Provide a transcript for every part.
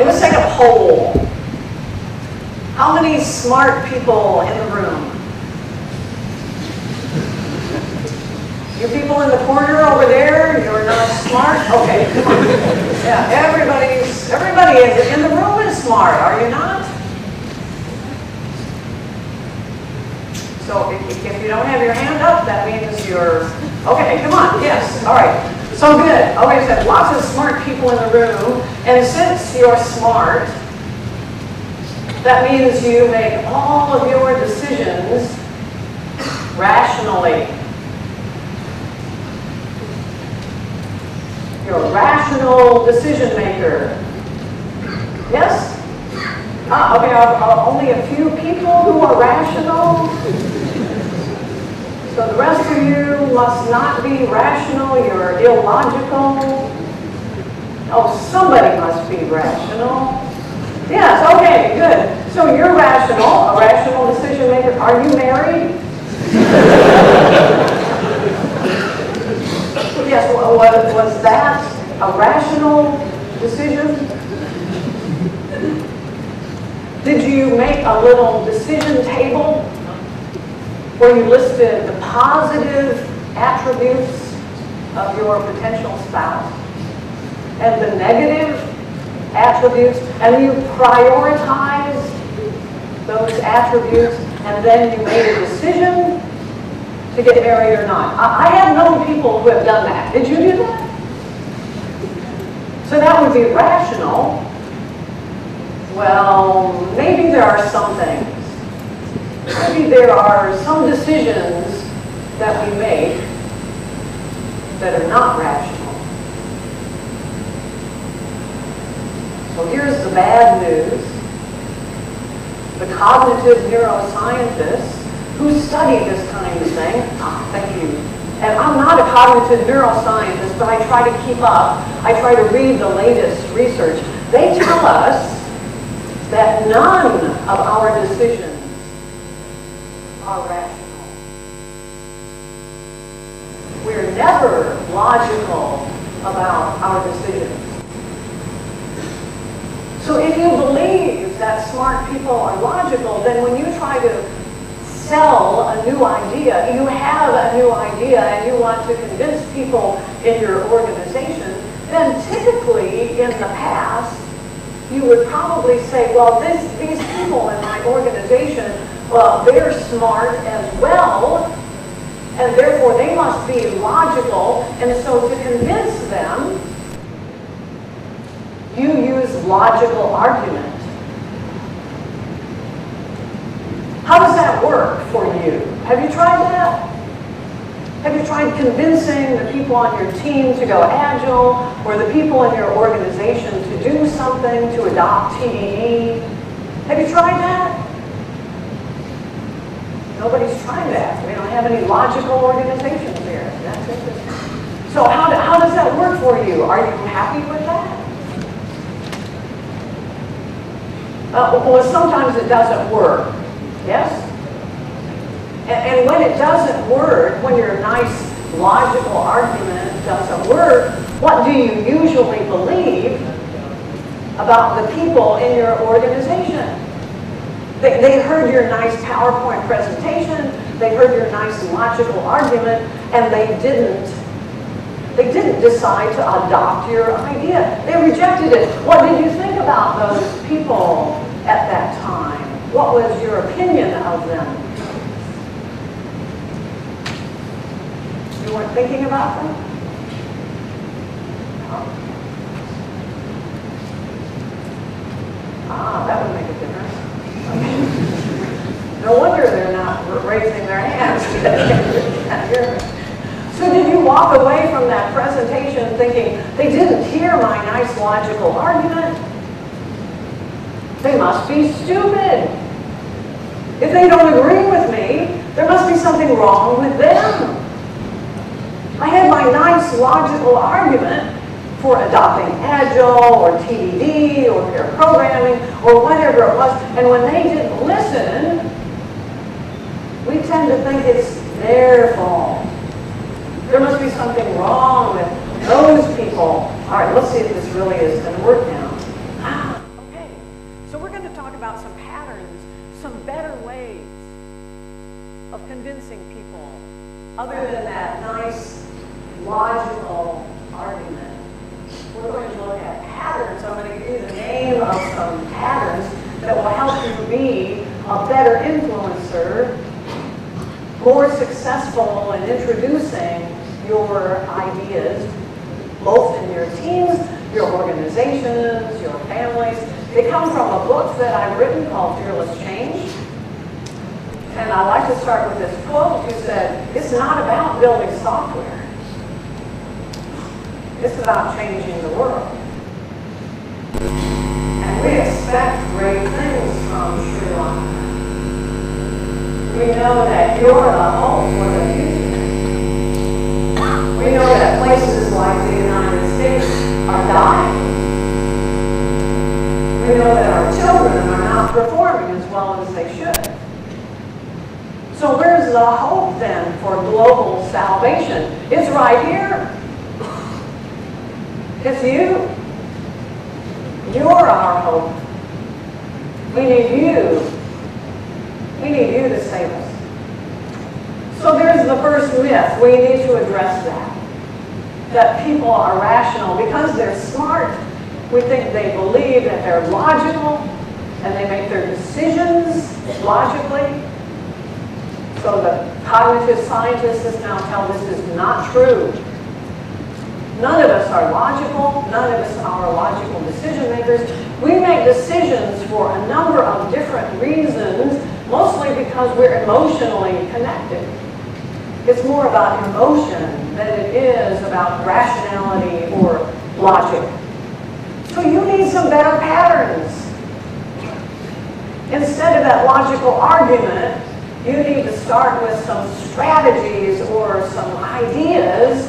let's take a poll. How many smart people in the room? You people in the corner over there, you're not smart? Okay, come on. Yeah, everybody is in the room is smart, are you not? So if you don't have your hand up, that means you're, okay, come on, yes, all right. So good, okay, so lots of smart people in the room, and since you're smart, that means you make all of your decisions rationally. You're a rational decision maker. Yes? Okay, are only a few people who are rational? So the rest of you must not be rational. You're illogical. Oh, somebody must be rational. Yes, okay, good. So you're rational, a rational decision maker. Are you married? Yes, was that a rational decision? Did you make a little decision table where you listed the positive attributes of your potential spouse and the negative attributes, and you prioritized those attributes, and then you made a decision to get married or not? I have known people who have done that. Did you do that? So that would be rational. Well, maybe there are some things. Maybe there are some decisions that we make that are not rational. So here's the bad news. The cognitive neuroscientists who study this kind of thing, thank you. And I'm not a cognitive neuroscientist, but I try to keep up. I try to read the latest research. They tell us that none of our decisions are rational. We're never logical about our decisions. So if you believe that smart people are logical, then when you try to sell a new idea, you have a new idea and you want to convince people in your organization, then typically in the past, you would probably say, well, these people in my organization, well, they're smart as well, and therefore they must be logical, and so to convince them, you use logical argument. How does that work for you? Have you tried that? Have you tried convincing the people on your team to go agile, or the people in your organization to do something, to adopt TDD? Have you tried that? Nobody's tried that. We don't have any logical organizations here. That's interesting. So how does that work for you? Are you happy with that? Well, sometimes it doesn't work. Yes? And when it doesn't work, when your nice logical argument doesn't work, what do you usually believe about the people in your organization? They heard your nice PowerPoint presentation, they heard your nice logical argument, and they didn't decide to adopt your idea. They rejected it. What did you think about those people at that time? What was your opinion of them? You weren't thinking about them? No. That would make a difference. Okay. No wonder they're not raising their hands. So did you walk away from that presentation thinking, they didn't hear my nice logical argument? They must be stupid. If they don't agree with me, there must be something wrong with them. I had my nice logical argument for adopting Agile or TDD or pair programming or whatever it was, and when they didn't listen, we tend to think it's their fault. There must be something wrong with those people. All right, let's see if this really is going to work now. about some patterns, some better ways of convincing people, other than that nice, logical argument. We're going to look at patterns. I'm going to give you the name of some patterns that will help you be a better influencer, more successful in introducing your ideas, both in your teams, your organizations, your families. They come from a book that I've written called Fearless Change. And I like to start with this quote. You said, it's not about building software. It's about changing the world. And we expect great things from Sri Lanka. We know that you're the hope for the future. We know that places like the United States are dying. We know that our children are not performing as well as they should. So where's the hope then for global salvation? It's right here. It's you. You're our hope. We need you. We need you to save us. So there's the first myth. We need to address that. That people are rational because they're smart. We think they believe that they're logical and they make their decisions logically. So the cognitive scientists now tell this is not true. None of us are logical. None of us are logical decision makers. We make decisions for a number of different reasons, mostly because we're emotionally connected. It's more about emotion than it is about rationality or logic. So you need some better patterns. Instead of that logical argument, you need to start with some strategies or some ideas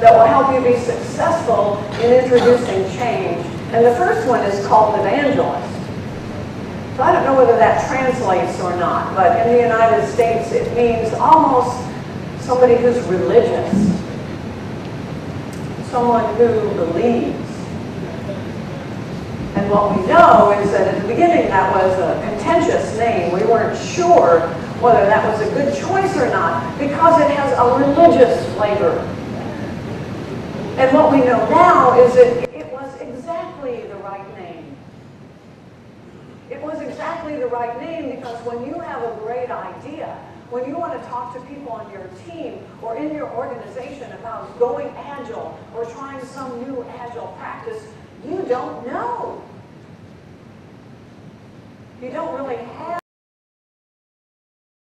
that will help you be successful in introducing change. And the first one is called evangelist. So I don't know whether that translates or not, but in the United States it means almost somebody who's religious, someone who believes. And what we know is that at the beginning that was a contentious name. We weren't sure whether that was a good choice or not because it has a religious flavor. And what we know now is that it was exactly the right name. It was exactly the right name because when you have a great idea, when you want to talk to people on your team or in your organization about going agile or trying some new agile practice, you don't know. You don't really have